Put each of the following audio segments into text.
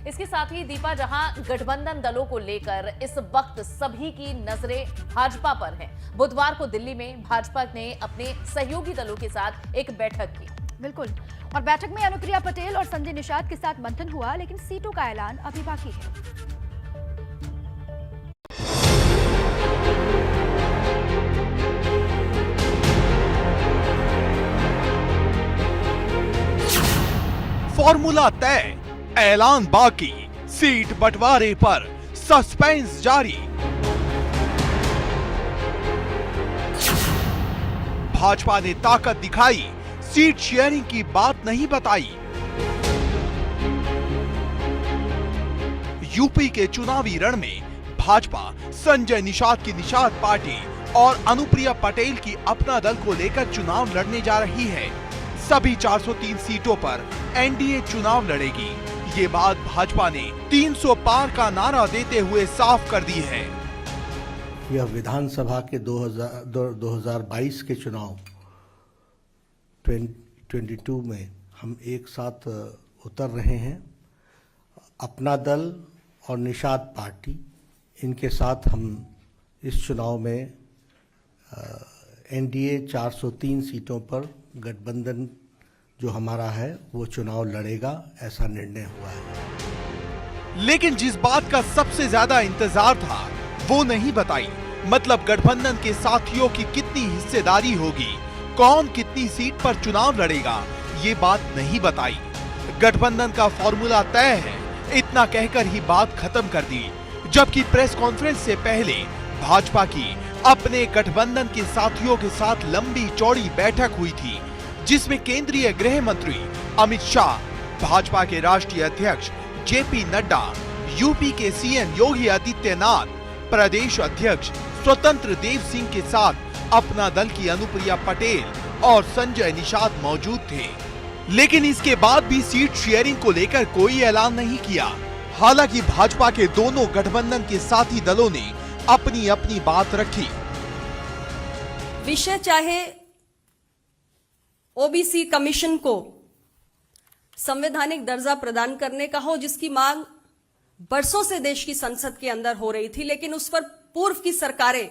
इसके साथ ही दीपा, जहां गठबंधन दलों को लेकर इस वक्त सभी की नजरें भाजपा पर हैं। बुधवार को दिल्ली में भाजपा ने अपने सहयोगी दलों के साथ एक बैठक की। बिल्कुल, और बैठक में अनुप्रिया पटेल और संजय निषाद के साथ मंथन हुआ, लेकिन सीटों का ऐलान अभी बाकी है। फॉर्मूला तय, ऐलान बाकी, सीट बंटवारे पर सस्पेंस जारी। भाजपा ने ताकत दिखाई, सीट शेयरिंग की बात नहीं बताई। यूपी के चुनावी रण में भाजपा संजय निषाद की निषाद पार्टी और अनुप्रिया पटेल की अपना दल को लेकर चुनाव लड़ने जा रही है। सभी 403 सीटों पर एनडीए चुनाव लड़ेगी। ये बात भाजपा ने 300 पार का नारा देते हुए साफ कर दी है। यह विधानसभा के 2022 के चुनाव 2022 में हम एक साथ उतर रहे हैं। अपना दल और निषाद पार्टी, इनके साथ हम इस चुनाव में एनडीए 403 सीटों पर गठबंधन जो हमारा है वो चुनाव लड़ेगा, ऐसा निर्णय हुआ है। लेकिन जिस बात का सबसे ज्यादा इंतजार था वो नहीं बताई। मतलब गठबंधन के साथियों की कितनी हिस्सेदारी होगी, कौन कितनी सीट पर चुनाव लड़ेगा, ये बात नहीं बताई। गठबंधन का फॉर्मूला तय है, इतना कहकर ही बात खत्म कर दी। जबकि प्रेस कॉन्फ्रेंस से पहले भाजपा की अपने गठबंधन के साथियों के साथ लंबी चौड़ी बैठक हुई थी, जिसमें केंद्रीय गृह मंत्री अमित शाह, भाजपा के राष्ट्रीय अध्यक्ष जेपी नड्डा, यूपी के सीएम योगी आदित्यनाथ, प्रदेश अध्यक्ष स्वतंत्र देव सिंह के साथ अपना दल की अनुप्रिया पटेल और संजय निषाद मौजूद थे। लेकिन इसके बाद भी सीट शेयरिंग को लेकर कोई ऐलान नहीं किया। हालांकि भाजपा के दोनों गठबंधन के साथी दलों ने अपनी अपनी बात रखी। विषय चाहे ओबीसी कमीशन को संवैधानिक दर्जा प्रदान करने का हो, जिसकी मांग बरसों से देश की संसद के अंदर हो रही थी, लेकिन उस पर पूर्व की सरकारें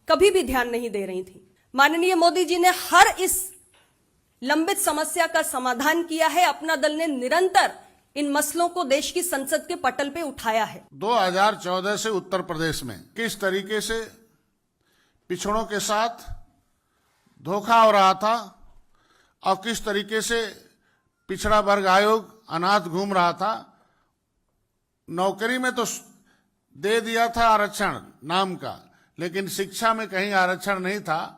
कभी भी ध्यान नहीं दे रही थी। माननीय मोदी जी ने हर इस लंबित समस्या का समाधान किया है। अपना दल ने निरंतर इन मसलों को देश की संसद के पटल पे उठाया है। 2014 से उत्तर प्रदेश में किस तरीके से पिछड़ों के साथ धोखा हो रहा था और किस तरीके से पिछड़ा वर्ग आयोग अनाथ घूम रहा था। नौकरी में तो दे दिया था आरक्षण नाम का, लेकिन शिक्षा में कहीं आरक्षण नहीं था।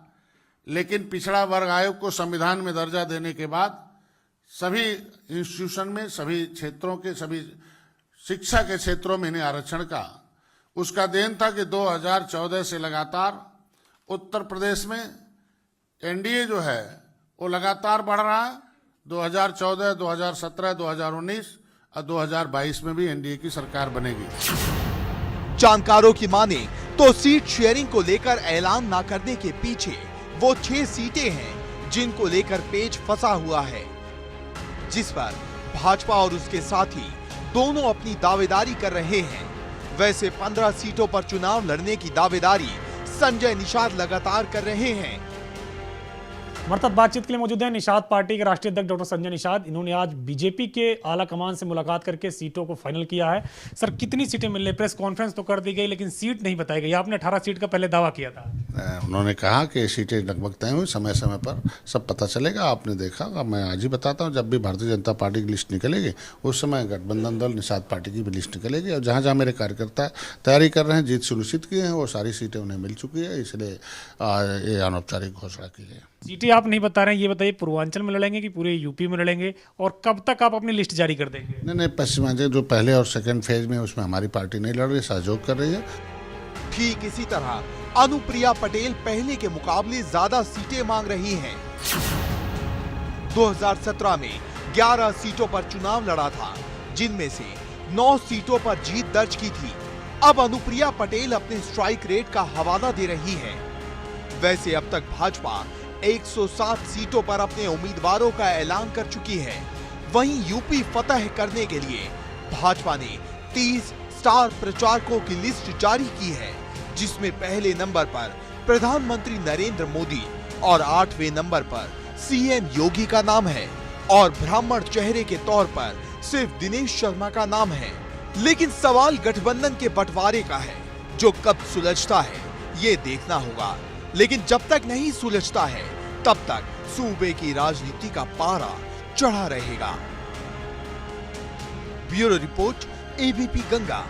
लेकिन पिछड़ा वर्ग आयोग को संविधान में दर्जा देने के बाद सभी इंस्टीट्यूशन में, सभी क्षेत्रों के, सभी शिक्षा के क्षेत्रों में इन्हें आरक्षण का उसका देन था कि 2014 से लगातार उत्तर प्रदेश में एनडीए जो है वो लगातार बढ़ रहा है। 2014, 2017, 2019 और 2022 में भी एनडीए की सरकार बनेगी। जानकारों की माने तो सीट शेयरिंग को लेकर ऐलान न करने के पीछे वो 6 सीटें हैं जिनको लेकर पेच फंसा हुआ है, जिस पर भाजपा और उसके साथी दोनों अपनी दावेदारी कर रहे हैं। वैसे 15 सीटों पर चुनाव लड़ने की दावेदारी संजय निषाद लगातार कर रहे हैं। हमारे साथ बातचीत के लिए मौजूद हैं निषाद पार्टी के राष्ट्रीय अध्यक्ष डॉक्टर संजय निषाद। इन्होंने आज बीजेपी के आला कमान से मुलाकात करके सीटों को फाइनल किया है। सर, कितनी सीटें मिल रही? प्रेस कॉन्फ्रेंस तो कर दी गई, लेकिन सीट नहीं बताई गई। आपने 18 सीट का पहले दावा किया था। उन्होंने कहा कि सीटें लगभग तय हुई, समय समय पर सब पता चलेगा। आपने देखा, मैं आज ही बताता हूँ, जब भी भारतीय जनता पार्टी की लिस्ट निकलेगी उस समय गठबंधन दल निषाद पार्टी की भी लिस्ट निकलेगी। और जहाँ जहाँ मेरे कार्यकर्ता तैयारी कर रहे हैं, जीत सुनिश्चित किए हैं, वो सारी सीटें उन्हें मिल चुकी है। इसलिए ये अनौपचारिक घोषणा की गई। सीटें आप नहीं बता रहे हैं, ये बताइए पूर्वांचल में लड़ेंगे कि पूरे यूपी में लड़ेंगे, और कब तक आप अपनी लिस्ट जारी कर देंगे? नहीं, पश्चिमांचल जो पहले और सेकंड फेज में, उसमें हमारी पार्टी नहीं लड़ रही, सहयोग कर रही है। ठीक इसी तरह अनुप्रिया पटेल पहले के मुकाबले ज्यादा सीटें मांग रही हैं। 2017 में 11 सीटों पर चुनाव लड़ा था, जिनमें से 9 सीटों पर जीत दर्ज की थी। अब अनुप्रिया पटेल अपने स्ट्राइक रेट का हवाला दे रही है। वैसे अब तक भाजपा 107 सीटों पर अपने उम्मीदवारों का ऐलान कर चुकी है। वहीं यूपी फतह करने के लिए भाजपा ने 30 स्टार प्रचारकों की लिस्ट जारी की है, जिसमें पहले नंबर पर प्रधानमंत्री नरेंद्र मोदी और 8वें नंबर पर सीएम योगी का नाम है और ब्राह्मण चेहरे के तौर पर सिर्फ दिनेश शर्मा का नाम है। लेकिन सवाल गठबंधन के बंटवारे का है, जो कब सुलझता है ये देखना होगा। लेकिन जब तक नहीं सुलझता है तब तक सूबे की राजनीति का पारा चढ़ा रहेगा। Bureau report, ABP Ganga.